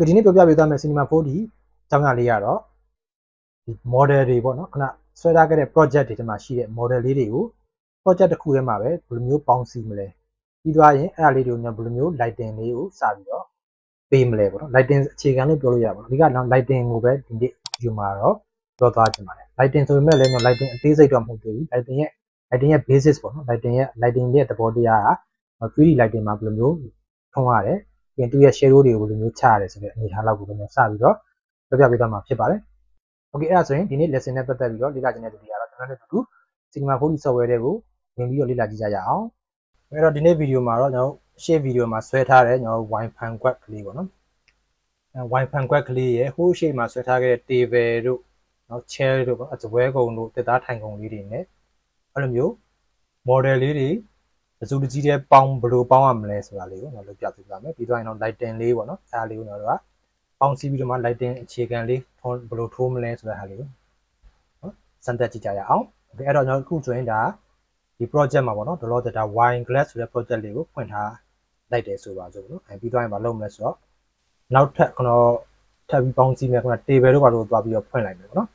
ဒီနေ့ပြောပြပေးသွားမယ် Cinema 4D အကြောင်းအရာလေးကတော့ဒီ model တွေပေါ့နော်ခဏဆွဲထားခဲ့တဲ့ project တွေထဲမှာရှိတဲ့ model လေးတွေကို project တစ်ခုထဲမှာပဲဘယ်လိုမျိုးပေါင်းစည်းမလဲပြီးသွားရင်အဲ့ဒါလေးတွေကိုဘယ်လိုမျိုး lighting လေးကိုစပြီးတော့ပေးမလဲပေါ့နော် lighting အခြေခံလို့ပြောလို့ရပါဘူးအဓိက lighting ကိုပဲဒီနေ့ video မှာတော့ပြောသွားချင်ပါတယ် lighting ဆိုပေမဲ့လည်း lighting အသေးစိတ်တော့မဟုတ်သေးဘူး lighting ရဲ့ basis ပေါ့နော် lighting ရဲ့သဘောတရားက 3D lighting မှာဘယ်လိုမျိုးထုံးရတယ်ပြင်သူရဲ့ shadow တွေကိုဘယ်လိုမျိုးချရတယ်ဆိုတဲ့အနေအထားလောက်ကိုပဲစပြီးတော့ပြောပြပေးသွားမှာဖြစ်ပါတယ် okay အဲ့ဒါဆိုရင်ဒီနေ့ lesson နဲ့ပတ်သက်ပြီးတော့လေ့လာခြင်းတဲ့သူတွေကတော့ကျွန်တော်တို့တူ Cinema 4D software တွေကိုဝင်ပြီးတော့လေ့လာကြည့်ကြရအောင်အဲ့တော့ဒီနေ့ video မှာတော့ကျွန်တော်ရှေ့ video မှာဆွဲထားတဲ့ကျွန်တော် Wi-Fi quad ကလေးပေါ့နော်Wi-Fi quad ကလေးရဲ့ဟိုးရှေ့မှာဆွဲထားခဲ့တဲ့ table တို့နော် chair တို့ပေါ့အစပွဲကုံတို့တက်သားထိုင်ကုံလေးတွေနဲ့အဲ့လိုမျိုး model လေးတွေအစုတကြီးတဲ့ပေါင်းဘယ်လိုပေါင်းရမလဲဆိုတာလေးကိုကျွန်တော်လုပ်ပြပေးပါမယ်ပြီးတော့ရင်တော့ lighting လေးပေါ့နော်အဲ့ဒါလေးကိုကျွန်တော်တို့ကပေါင်းစည်းပြီးတော့မှ lighting အခြေခံလေးဘယ်လိုထိုးမလဲဆိုတဲ့ဟာလေးကိုနော်စမ်းသပ်ကြည့်ကြရအောင်okay အဲ့တော့ကျွန်တော်အခုဆိုရင်ဒါဒီ project မှာပေါ့နော်ဒေါ်လာဒါ wine glass ဆိုတဲ့ project လေးကိုဖွင့်ထားလိုက်တယ်ဆိုပါစို့နော်ပြီးတော့ရင်မလုပ်မလဲဆိုတော့နောက်ထပ်ကျွန်တော်ထပ်ပြီးပေါင်းစည်းမယ်ခုန table တို့ဘာလို့သွားပြီးတော့ဖွင့်လိုက်မယ်ပေါ့နော်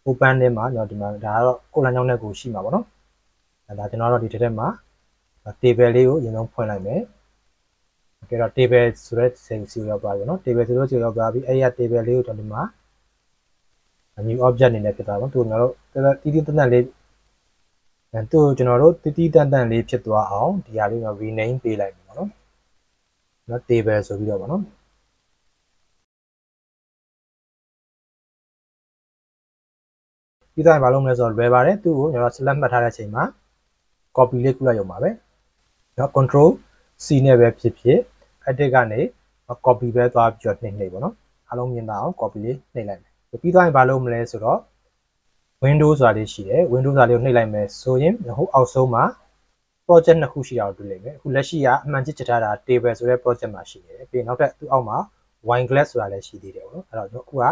open ထဲမှာကျွန်တော်ဒီမှာဒါကတော့ကိုလမ်းကြောင်းနဲ့ကိုရှိမှာပေါ့နော်ဒါကျွန်တော်တို့ဒီထဲမှာ table လေးကိုအရင်ဆုံးဖွင့်လိုက်မယ်โอเคတော့ table ဆိုတဲ့ စီကိုရောက်သွားပြီเนาะ table ဆိုတဲ့စီကိုရောက်သွားပြီအဲ့ရ table လေးကိုကျွန်တော်ဒီမှာ new object အနေနဲ့ဖြစ်သွားပါတော့ကျွန်တော်တို့တီးတီးတန်တန်လေးသူ့ကျွန်တော်တို့တီးတီးတန်တန်လေးဖြစ်သွားအောင်ဒီဟာလေးကို rename ပေးလိုက်မယ်ပေါ့နော်เนาะ table ဆိုပြီးတော့ပေါ့နော်ပြီးတော့ဘာလုပ်မလဲဆိုတော့လွယ်ပါတယ်သူ့ကိုကျွန်တော် select မှတ်ထားတဲ့အချိန်မှာ copy လေးခုလိုက်ရုံပါပဲเนาะ control C နဲ့ပဲဖြစ်ဖြစ် edit ကနေ copy ပဲသွားပြီးတော့နှိပ်ပေါ့နော်အားလုံးမြင်တာအောင် copy လေးနှိပ်လိုက်မယ်ပြီးတော့ဘာလုပ်မလဲဆိုတော့ Windows ဆိုတာလေးရှိတယ် Windows ဆိုတာလေးကိုနှိပ်လိုက်မယ်ဆိုရင်ဟိုအောက်ဆုံးမှာ project နှစ်ခုရှိတာကိုတွေ့လိမ့်မယ်အခုလက်ရှိကအမှန်ချစ်ထားတာ table ဆိုတဲ့ project မှာရှိတယ်ပြီးနောက်ထပ်သူ့အောက်မှာ wine glass ဆိုတာလည်းရှိသေးတယ်ပေါ့နော်အဲ့တော့အခုက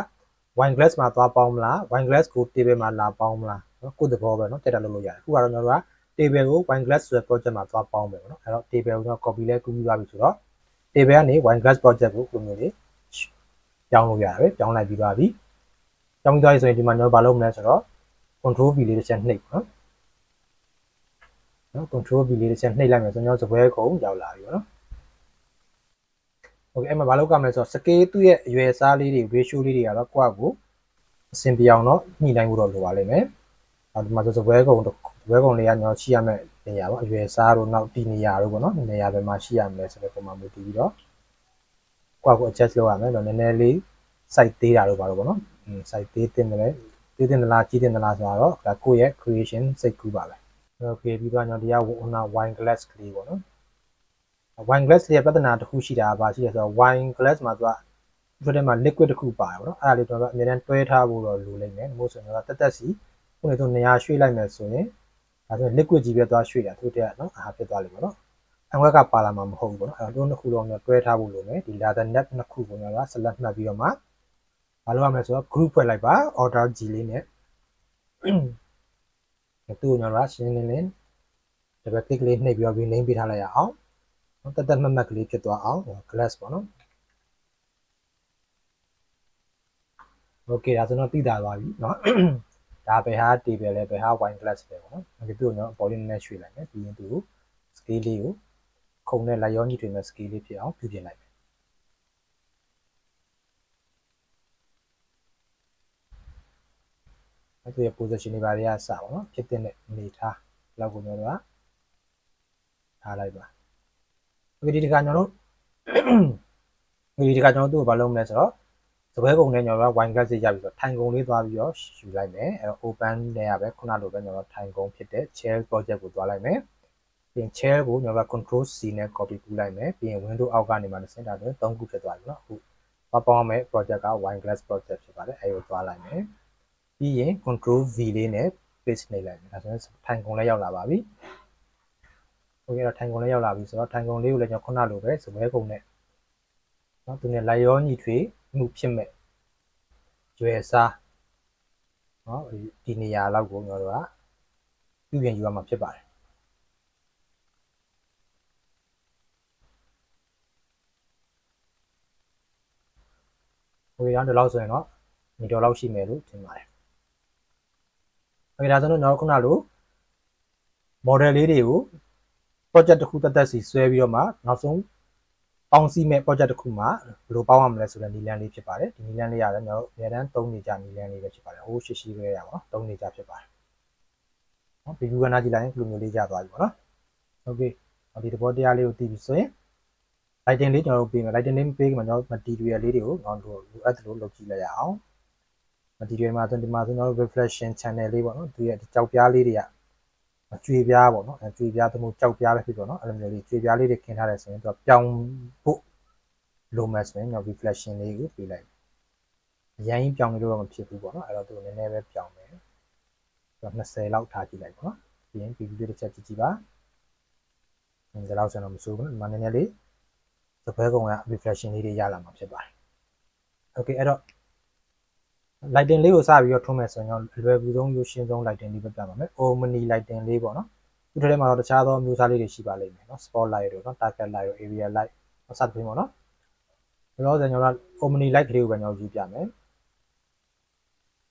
wine glass မှာသွားပေါင်းမလား wine glass ကို table မှာလာပေါင်းမလားနော်ကိုယ့်သဘောပဲနော်တက်တာလုပ်လို့ရတယ်အခုကတော့ကျွန်တော်တို့က table ကို wine glass ဆိုတဲ့ project မှာသွားပေါင်းမယ်ပေါ့နော်အဲ့တော့ table ကိုကျွန်တော် copy လဲကူးပြီးသွားပြီဆိုတော့ table ကနေ wine glass project ကိုလိုမျိုးလေးပြောင်းလို့ရတယ်ပဲပြောင်းလိုက်ပြီးသွားပြီပြောင်းပြီးသွားပြီဆိုရင်ဒီမှာကျွန်တော်ဘာလုပ်မလဲဆိုတော့ control V လေးတစ်ချက်နှိပ်ပေါ့နော် control V လေးတစ်ချက်နှိပ်လိုက်မယ်ဆိုတော့ကျွန်တော်စပွဲကုံရောက်လာပြီပေါ့နော် okay အဲ့မှာဘာလုပ်ကြမလဲဆိုတော့ scale သူ့ရဲ့အရွယ်အစားလေးတွေ ratio လေးတွေကတော့ကိုယ့်အကိုအဆင်ပြေအောင်တော့ညှိနှိုင်းဖို့တော့လိုပါလိမ့်မယ်ဒီမှာဆိုစပွဲကုံလေးကကျွန်တော်ရှိရမယ့်နေရာပေါ့အရွယ်အစားတို့နောက်ဒီနေရာတို့ပေါ့နော်နေရာဘယ်မှာရှိရမလဲဆိုတဲ့ပုံမှန်မူတည်ပြီးတော့ကိုယ့်အကို adjust လုပ်ရမယ်တော့နည်းနည်းလေး site သေးတာတို့ပါတော့ပေါ့နော်site သေးတင်တယ်သေးတင်သလားကြီးတင်သလားဆိုတော့ဒါကိုယ့်ရဲ့ creation စိတ်ကူးပါပဲ okay ပြီးတော့ကျွန်တော်ဒီက wine glass ကလေးပေါ့နော် wine glass ရဲ့ပြဿနာတစ်ခုရှိတာကဘာရှိလဲဆိုတော့ wine glass မှာသူကဒီထဲမှာ liquid တစ်ခုပါတယ်ပေါ့နော်အဲ့ဒါလေးကျွန်တော်တို့အများအားတွဲထားဖို့တော့လိုလိမ့်မယ်မို့ဆိုရင်တော့တက်စီခုနကနေရာရွှေ့လိုက်မယ်ဆိုရင်ဒါဆိုရင် liquid ကြီးပဲသွားရွှေ့တာသူတည်းကနော်အားဖြစ်သွားလိမ့်မယ်နော်အငွက်ကပါလာမှာမဟုတ်ဘူးပေါ့နော်အဲ့တော့တို့နှစ်ခုလုံးတော့တွဲထားဖို့လိုမယ်ဒီ ladder net နှစ်ခုကိုကျွန်တော်က select မှတ်ပြီးတော့မှဘာလုပ်ရမလဲဆိုတော့ group ဖွဲ့လိုက်ပါ order G လေးနဲ့သူ့ကိုကျွန်တော်ကရှင်းလင်းလင်း double click လေးနှိပ်ပြီးတော့ rename ပေးထားလိုက်ရအောင်တက်မှတ်ကလေးဖြစ်သွားအောင် glass ပေါ့နော် okay ဒါဆိုတော့သိတာသွားပြီเนาะဒါဘယ်ဟာ table လဲဘယ်ဟာ wine glass လဲပေါ့နော်ဒီသူ့ကိုကျွန်တော်ပေါ်လေးနည်းနည်းရွှေ့လိုက်မယ်ပြီးရင်သူ့ကို scale လေးကိုခုံနဲ့လိုက်ရောညှိထွေမဲ့ scale လေးဖြစ်အောင်ပြုပြင်လိုက်မယ်အဲ့ဒီ position တွေပါတွေကစပါတော့ဖြစ်တဲ့အနေထားလောက်ကိုကျွန်တော်တို့ကထားလိုက်ပါဒီတစ်ခါကျွန်တော်တို့သူ့ကိုဘာလုပ်မလဲဆိုတော့စပွဲကုံနဲ့ကျွန်တော်တို့က wine glass ရပြီဆိုတော့ထိုင်ကုံလေးသွားပြီးတော့ယူလိုက်မယ်အဲ့တော့ open နဲ့ရပဲခုနလိုပဲကျွန်တော်ထိုင်ကုံဖြစ်တဲ့ chair project ကိုသွားလိုက်မယ်ပြီးရင် chair ကိုကျွန်တော်က control C နဲ့ copy ကူးလိုက်မယ်ပြီးရင် window အောက်ကနေမှစင်တာဆိုရင်3ခုဖြစ်သွားပြီเนาะအခုသွားပေါင်းမယ် project က wine glass project ဖြစ်ပါတယ်အဲ့ကိုသွားလိုက်မယ်ပြီးရင် control V လေးနဲ့ paste နှိပ်လိုက်မယ်ဒါဆိုရင်ထိုင်ကုံလေးရောက်လာပါပြီโอเคတော့ထိုင်ကုံလေးရောက်လာပြီဆိုတော့ထိုင်ကုံလေးကိုလည်းကျွန်တော်ခုနလိုပဲစပွဲကုံနဲ့เนาะသူနဲ့လိုက်ရောညီထွေမှုဖြစ်မဲ့ရွယ်စားเนาะဒီနေရာလောက်ကိုကျွန်တော်တို့ကပြုပြင်ယူရမှာဖြစ်ပါတယ် okay ဒါလောက်ဆိုရင်တော့ဒီတော့လောက်ရှိမယ်လို့ထင်ပါတယ် okay ဒါဆိုတော့ကျွန်တော်ခုနလို model လေးတွေကို project တစ်ခုတက်စီဆွဲပြီးတော့မှနောက်ဆုံးပေါင်းစည်းမဲ့ project တစ်ခုမှာဘယ်လိုပေါင်းရမလဲဆိုတဲ့နည်းလမ်းလေးဖြစ်ပါတယ်ဒီနည်းလမ်းလေးရတယ်ကျွန်တော်အများတန်းသုံးနေကြနည်းလမ်းလေးပဲဖြစ်ပါတယ်ဟိုးရှိပဲရပါတော့သုံးနေကြဖြစ်ပါတယ်နော် preview ကနားကြည့်လိုက်ရင်ဒီလိုမျိုးလေးရသွားပြီပေါ့နော် okay ဒီသဘောတရားလေးကိုသိပြီဆိုရင် lighting လေးကျွန်တော်တို့ပေးမယ် lighting လေးပေးမှာကျွန်တော် material လေးတွေကိုကျွန်တော်တို့လိုအပ်တယ်လို့လုပ်ကြည့်လိုက်ရအောင် material မှာဆိုဒီမှာဆိုကျွန်တော်တို့ reflection channel လေးပေါ့နော်သူရဲ့ကြောက်ပြားလေးတွေကကျွေပြားပေါ့နော်ကျွေပြားသမို့ကြောက်ပြားပဲဖြစ်ပေါ့နော်အဲ့လိုမျိုးလေးကျွေပြားလေးတွေခင်းထားတယ်ဆိုရင်သူကပြောင်းဖို့လိုမှဆိုရင်ကျွန်တော် reflection လေးကိုပေးလိုက်အရင်ကြီးပြောင်းနေလို့တော့မဖြစ်ဘူးပေါ့နော်အဲ့တော့သူနည်းနည်းပဲပြောင်းမယ်သူက20လောက်ထားကြည့်လိုက်ပေါ့နော်ပြီးရင် preview လေးတစ်ချက်ကြည့်ကြည့်ပါဒီလောက်ဆိုတော့မစိုးဘူးဒီမှာနည်းနည်းလေးသပွဲကုံက reflection လေးတွေရလာမှာဖြစ်ပါတယ် okay အဲ့တော့ lighting လေးကိုစပြီးတော့ထုံးမယ်ဆိုရင်တော့အလွယ်ကူဆုံးရိုးရှင်းဆုံး lighting လေးပဲပြပါမယ် omni lighting လေးပေါ့နော်ဒီထဲမှာတော့တခြားသောမျိုးစားလေးတွေရှိပါလိမ့်မယ်နော် spotlight တို့နော် target light တို့ area light စသဖြင့်ပေါ့နော်ဒါတော့ကျွန်တော်တို့ omni light ကလေးကိုပဲကျွန်တော်ယူပြမယ်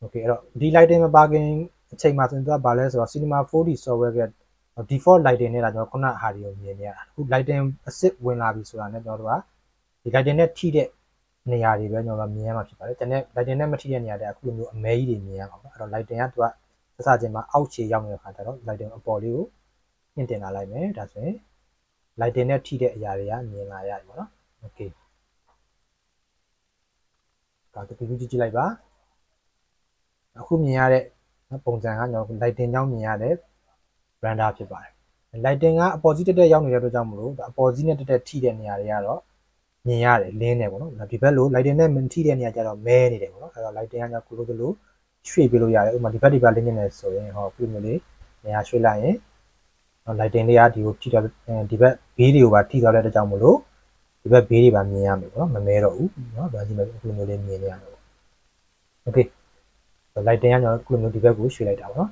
okay အဲ့တော့ဒီ lighting မပါခင်အချိန်မှာဆိုရင်သူကဘာလဲဆိုတော့ cinema 4D software က default lighting နဲ့ဒါကျွန်တော်ခုနဟာတွေကိုမြင်နေရတာအခု lighting အစစ်ဝင်လာပြီဆိုတာနဲ့ကျွန်တော်တို့ကဒီ lighting နဲ့ထိတဲ့နေရာတွေပဲကျွန်တော်တို့မြင်ရမှာဖြစ်ပါတယ်။တကယ် lighting နဲ့မထိတဲ့နေရာတွေအခုလိုမျိုးအမဲကြီးတွေမြင်ရမှာပေါ့။အဲ့တော့ lighting ကသူကစစချင်းမှာအောက်ခြေရောက်နေတဲ့ခါကျတော့ lighting အပေါ်လေးကိုမြင့်တင်လာလိုက်မယ်။ဒါဆိုရင် lighting နဲ့ထိတဲ့အရာတွေကမြင်လာရပြီပေါ့နော်။ Okay ။ဒါကပြကြည့်လိုက်ပါ။အခုမြင်ရတဲ့ပုံစံကကျွန်တော် lighting ကြောင့်မြင်ရတဲ့ render ဖြစ်ပါတယ်။ lighting ကအပေါ်ကြီးတက်ရောက်နေတဲ့အတွက်ကြောင့်မလို့အပေါ်ကြီးနဲ့တက်ထိတဲ့နေရာတွေကတော့မြင်ရတယ်လင်းတယ်ပေါ့နော်ဒီဘက်လို lighting နဲ့မထိတဲ့နေရာကျတော့မဲနေတယ်ပေါ့နော်အဲ့တော့ lighting ကညကိုလိုသလိုရွှေ့ပေးလို့ရတယ်ဥပမာဒီဘက်ဒီဘက်လင်းနေတယ်ဆိုရင်ဟောပြမျိုးလေးနေရာရွှေ့လိုက်ရင် lighting လေးကဒီကိုထိတော့ဒီဘက်ဘေးတွေကိုပါထိသွားတဲ့အတွက်ကြောင့်မလို့ဒီဘက်ဘေးတွေပါမြင်ရမယ်ပေါ့နော်မမဲတော့ဘူးเนาะဒါကြည့်မယ်ပြမျိုးလေးမြင်နေရမယ်ပေါ့ okay lighting ကကျွန်တော်ပြမျိုးဒီဘက်ကိုရွှေ့လိုက်တာပေါ့နော်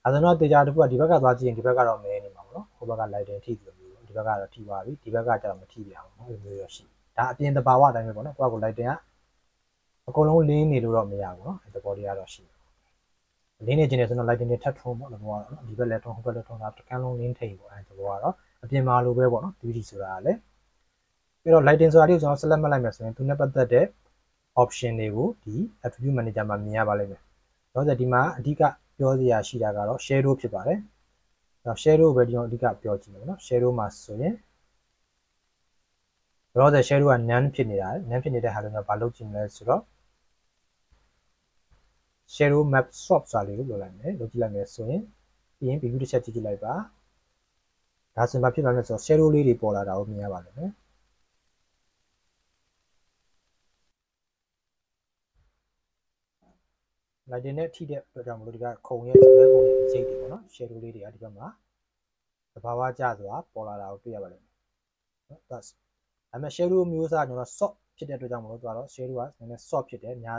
အဲဒါတော့တေချာတစ်ခုကဒီဘက်ကသွားကြည့်ရင်ဒီဘက်ကတော့မဲနေမှာပေါ့နော်ဟိုဘက်က lighting ထိတယ်လို့ဒီဘက်ကတော့ထိသွားပြီဒီဘက်ကကျတော့မထိပြအောင်နော်ဒီမျိုးရရှိဒါအပြင်တဘာဝအတိုင်းပဲပေါ့နော်ကိုယ့်ကို lighting ကအကုန်လုံးလင်းနေလို့တော့မရဘူးနော်ဒီဘော်ဒီကတော့ရှိတယ်လင်းနေခြင်းနဲ့ဆိုတော့ lighting တွေထပ်ထုံးပေါ့ဒီဘောကတော့ဒီဘက်လည်းထုံးဟိုဘက်လည်းထုံးတာတစ်ကန်းလုံးလင်းထိန်ပေါ့အဲဒီဘောကတော့အပြင်မှာလိုပဲပေါ့နော် 3D ဆိုတာကလည်းပြီးတော့ lighting ဆိုတာလေးကိုကျွန်တော် select မှတ်လိုက်မယ်ဆိုရင်သူနဲ့ပတ်သက်တဲ့ option တွေကိုဒီ attribute manager မှာမြင်ရပါလိမ့်မယ်တော့ဒီမှာအဓိကပြောစရာရှိတာကတော့ shadow ဖြစ်ပါတယ်။ shadow ပဲကျွန်တော်အဓိကပြောကြည့်မယ်နော် shadow မှာဆိုရင်တော့ shadow က none ဖြစ်နေတာ none ဖြစ်နေတဲ့ဟာကိုကျွန်တော်ဘာလုပ်ကြည့်မလဲဆိုတော့ shadow map swap ဆိုတာလေးကိုလုပ်လိုက်မယ်လုပ်ကြည့်လိုက်မယ်ဆိုရင်ပြီးရင် preview တစ်ချက်ကြည့်ကြည့်လိုက်ပါဒါဆိုရင်ဘာဖြစ်လာလဲဆိုတော့ shadow လေးတွေပေါ်လာတာကိုမြင်ရပါလိမ့်မယ်lighting နဲ့ထိတဲ့အတွက်ကြောင့်မလို့ဒီကခုံရဲ့စပွဲခုံရဲ့အကျိတ်တွေပေါ့နော် shadow လေးတွေကဒီဘက်မှာသဘာဝကျစွာပေါ်လာတာကိုတွေ့ရပါလိမ့်မယ်နော် that's ဒါပေမဲ့ shadow မျိုးစားကျွန်တော် soft ဖြစ်တဲ့အတွက်ကြောင့်မလို့သူကတော့ shadow ကနည်းနည်း soft ဖြစ်တယ်ညာ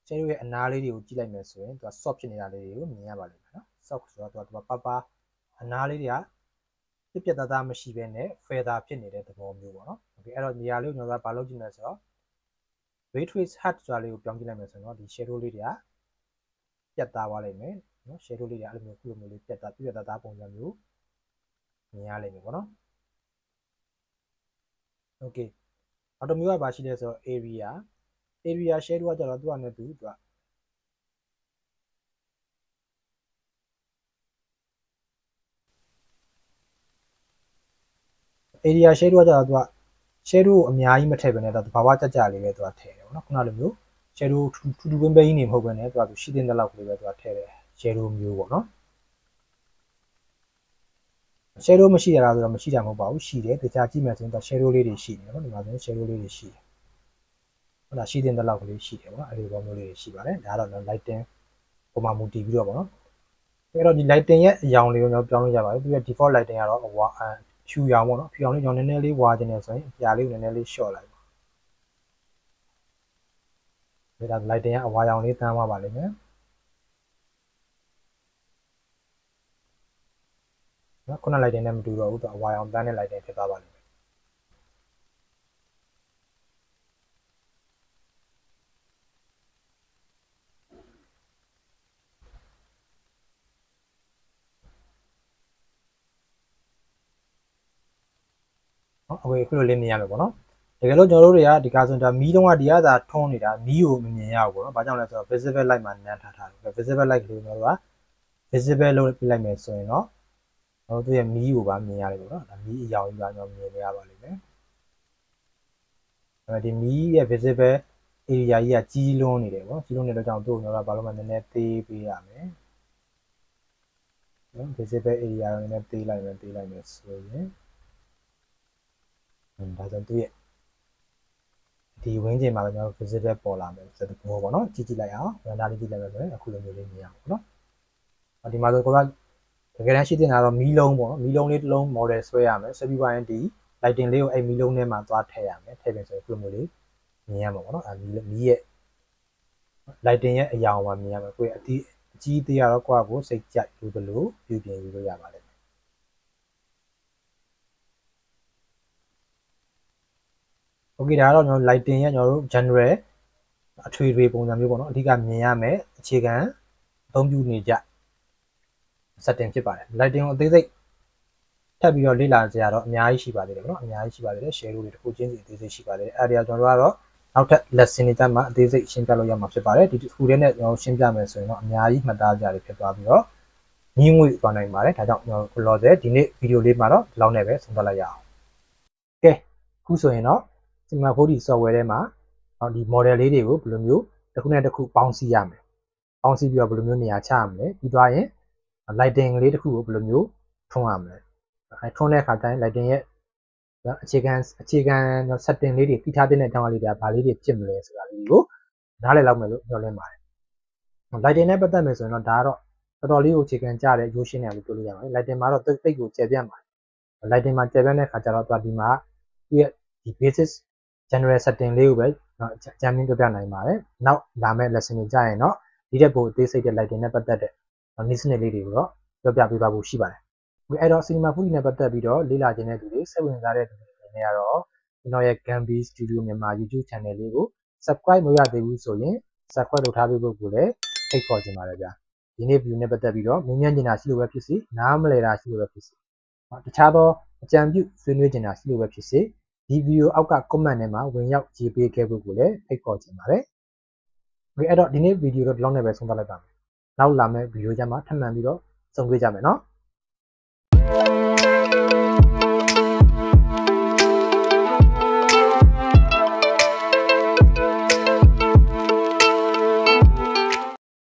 shadow ရဲ့အနားလေးတွေကိုကြည့်လိုက်မယ်ဆိုရင်သူက soft ဖြစ်နေတာလေးတွေကိုမြင်ရပါလိမ့်မယ်နော် soft ဆိုတော့သူကပါအနားလေးတွေကပြက်သားသားမရှိဘဲနဲ့ feather ဖြစ်နေတဲ့သဘောမျိုးပေါ့နော် okay အဲ့တော့နေရာလေးကိုကျွန်တော်ကဘာလုပ်ကြည့်မလဲဆိုတော့ ray trace height ဆိုတာလေးကိုပြောင်းကြည့်လိုက်မယ်ဆိုတော့ဒီ shadow လေးတွေကပြတ်သားသွားလိမ့်မယ်နော် shadow လေးတွေအဲ့လိုမျိုးခုလိုမျိုးလေးပြတ်သားပုံစံမျိုးမြင်ရလိမ့်မယ်ပေါ့နော် okay နောက်တစ်မျိုးကဘာရှိလဲဆိုတော့ area shadow ကကြတော့သူကနဲ့သူကarea shadow ကကြတော့သူက shadow ကိုအများကြီးမထည့်ဘဲနဲ့တော့တဘာဝကြလေးပဲသူကထည့်တယ်ပေါ့နော်ခုနလိုမျိုး shadow ထူပင်းပင်းကြီးနေမဟုတ်ဘဲနဲ့သူကရှိတဲ့လောက်ကလေးပဲသူကထည့်တယ် shadow မျိုးပေါ့နော် shadow မရှိရတာဆိုတော့မရှိတာမဟုတ်ပါဘူးရှိတယ်တခြားကြည့်မယ်ဆိုရင်တော့ shadow လေးတွေရှိတယ်နော်ဒီမှာဆိုရင် shadow လေးတွေရှိတယ်ဟုတ်လားရှိတဲ့လောက်ကလေးရှိတယ်ပေါ့နော်အဲဒီဘောမျိုးလေးတွေရှိပါတယ်ဒါကတော့ lighting ပုံမှန်မူတည်ပြီးတော့ပေါ့နော်အဲ့တော့ဒီ lighting ရဲ့အရောင်လေးကိုကျွန်တော်ပြောင်းလို့ရပါတယ်သူရဲ့ default lighting ကတော့ဖြူရောင်ပေါ့နော်ဖြူရောင်လေးကျွန်တော်နည်းနည်းလေးဝါခြင်းနေဆိုရင်အပြာလေးကိုနည်းနည်းလေးလျှော့လိုက်ပါဒါ lighting ကအဝါရောင်လေးတန်းသွားပါလိမ့်မယ်နော်ခုန lighting နဲ့မတူတော့ဘူးသူအဝါရောင်တန်းတဲ့ lighting ဖြစ်သွားပါလိမ့်မယ် အခုလိုလေးမြင်ရမယ်ပေါ့နော်တကယ်လို့ကျွန်တော်တို့တွေကဒီကားဆိုဒါမီးတုံးကဒီကသာထွန်းနေတာမီးကိုမမြင်ရဘူးပေါ့နော်ဘာကြောင့်လဲဆိုတော့ visible light မှာနန်းထားတယ် visible light ကိုကျွန်တော်တို့က visible လုပ်ပြလိုက်မယ်ဆိုရင်တော့ကျွန်တော်တို့ရဲ့မီးကိုပါမြင်ရတယ်ပေါ့နော်ဒါမီးအရောင်ကြီးပါကျွန်တော်မြင်ရပါလိမ့်မယ်ဒီမီးရဲ့ visible area ကြီးကကြီးလွန်းနေတယ်ပေါ့ကြီးလွန်းနေတဲ့ကြောင့်တို့ကျွန်တော်တို့ကဘာလို့မှနည်းနည်းသေးပေးရမယ်နော် visible area ကိုနည်းနည်းသေးလိုက်မယ်ဆိုရင်ဒါဆိုသူ့ရဲ့ဒီဝင်းကျင်မှာလည်းကျွန်တော်တို့ visible ပေါ်လာမယ်ဆိုတဲ့ဘောပေါ့နော်ကြည့်လိုက်အောင်ရန်တာလေးကြည့်လိုက်မယ်ဆိုရင်အခုလိုမျိုးလေးမြင်ရအောင်ပေါ့နော်ဒီမှာဆိုကိုကတကယ်တမ်းရှိတင်တာတော့မီးလုံးပေါ့နော်မီးလုံးလေးတစ်လုံး model ဆွဲရမယ်ဆွဲပြီးပါရင်ဒီ lighting လေးကိုအဲ့မီးလုံးထဲမှာသွားထည့်ရမယ်ထည့်ပြီးဆိုရင်ခုလိုမျိုးလေးမြင်ရမှာပေါ့နော်မီးရဲ့ lighting ရဲ့အရာမှာမြင်ရမှာကိုယ်အကြီးသေးရတော့ကိုယ့်ကိုစိတ်ကြိုက်လို့ဘလို့ပြုပြင်ယူလို့ရပါလိမ့်မယ်โอเคဒါကတော့ကျွန်တော် lighting ရဲ့ကျွန်တော်တို့ general အထွေထွေပုံစံမျိုးပေါ့နော်အဓိကမြင်ရမယ်အခြေခံအသုံးပြုနေကြ setting ဖြစ်ပါတယ် lighting ကိုအသေးစိတ်ထပ်ပြီးတော့လေ့လာကြရတော့အများကြီးရှိပါသေးတယ်ပေါ့နော်အများကြီးရှိပါသေးတယ် share တွေတစ်ခုချင်းစီအသေးစိတ်ရှိပါသေးတယ်အဲ့ဒါကျွန်တော်တို့ကတော့နောက်ထပ် lesson တွေတက်မှာအသေးစိတ်ရှင်းပြလို့ရမှာဖြစ်ပါတယ်ဒီတစ်ခုတည်းနဲ့ကျွန်တော်ရှင်းပြမယ်ဆိုရင်တော့အများကြီးမှတ်သားကြရဖြစ်သွားပြီးတော့ညီငွေသွားနိုင်ပါတယ်ဒါကြောင့်ကျွန်တော်လောဆယ်ဒီနေ့ဗီဒီယိုလေးမှာတော့ဒီလောက်နဲ့ပဲဆုံးသက်လိုက်ရအောင်ကဲအခုဆိုရင်တော့စီမာဖိုဒီ software ထဲမှာဒီ model လေးတွေကိုဘယ်လိုမျိုးတစ်ခုနဲ့တစ်ခုပေါင်းစည်းရမယ်ပေါင်းစည်းပြီးတော့ဘယ်လိုမျိုးနေရာချရမလဲပြီးသွားရင် lighting လေးတစ်ခုကိုဘယ်လိုမျိုးထွန်းရမလဲထွန်းတဲ့အခါတိုင်း lighting ရဲ့အခြေခံ setting လေးတွေပြီးထားတဲ့အကြောင်းအရာလေးတွေကဘာလေးတွေဖြစ်မလဲဆိုတာလေးကိုနားလည်လောက်မယ်လို့ပြောလင်းပါတယ် lighting နဲ့ပတ်သက်မယ်ဆိုရင်တော့ဒါကတော့တော်တော်လေးကိုအခြေခံကြတဲ့ရိုးရှင်းတယ်လို့ပြောလို့ရပါတယ် lighting မှာတော့တိတ်ကိုကျယ်ပြန့်ပါတယ် lighting မှာကျယ်ပြန့်တဲ့အခါကျတော့ဒီမှာသူ့ရဲ့ဒီ basis general setting လေးကိုပဲအကြမ်းပြပြနိုင်ပါတယ်နောက်လာမယ့် lesson တွေကြာရင်တော့ဒီတက်ပို့အသေးစိတ်တဲ့ lighting နဲ့ပတ်သက်တဲ့နည်းစနစ်လေးတွေကိုတော့ပြောပြပေးပါဖို့ရှိပါတယ်အဲ့တော့ cinema food နဲ့ပတ်သက်ပြီးတော့လေ့လာခြင်းတဲ့သူတွေစိတ်ဝင်စားတဲ့သူတွေအနေနဲ့ကတော့ကျွန်တော်ရဲ့ Gambi Studio မြန်မာ YouTube channel လေးကို subscribe မလုပ်ရသေးဘူးဆိုရင် subscribe လုပ်ထားပေးဖို့ကိုလည်းဖိတ်ခေါ်ချင်ပါတယ်ဗျာဒီနေ့ view နဲ့ပတ်သက်ပြီးတော့မြင်မြင်ကျင်တာရှိလို့ပဲဖြစ်စီနားမလည်တာရှိလို့ပဲဖြစ်စီတခြားသောအကြံပြုဆွေးနွေးကျင်တာရှိလို့ပဲဖြစ်စီဒီ video အောက်က comment ထဲမှာဝင်ရောက်ရေးပေးခဲ့ဖို့ကိုလည်းဖိတ်ခေါ်ချင်ပါတယ်အဲ့တော့ဒီနေ့ video တော့ဒီလောက်နဲ့ပဲဆုံးသတ်လိုက်ပါမယ်နောက်လာမယ့် video ကြမှာထပ်မံပြီးတော့ဆုံတွေ့ကြမယ်နော်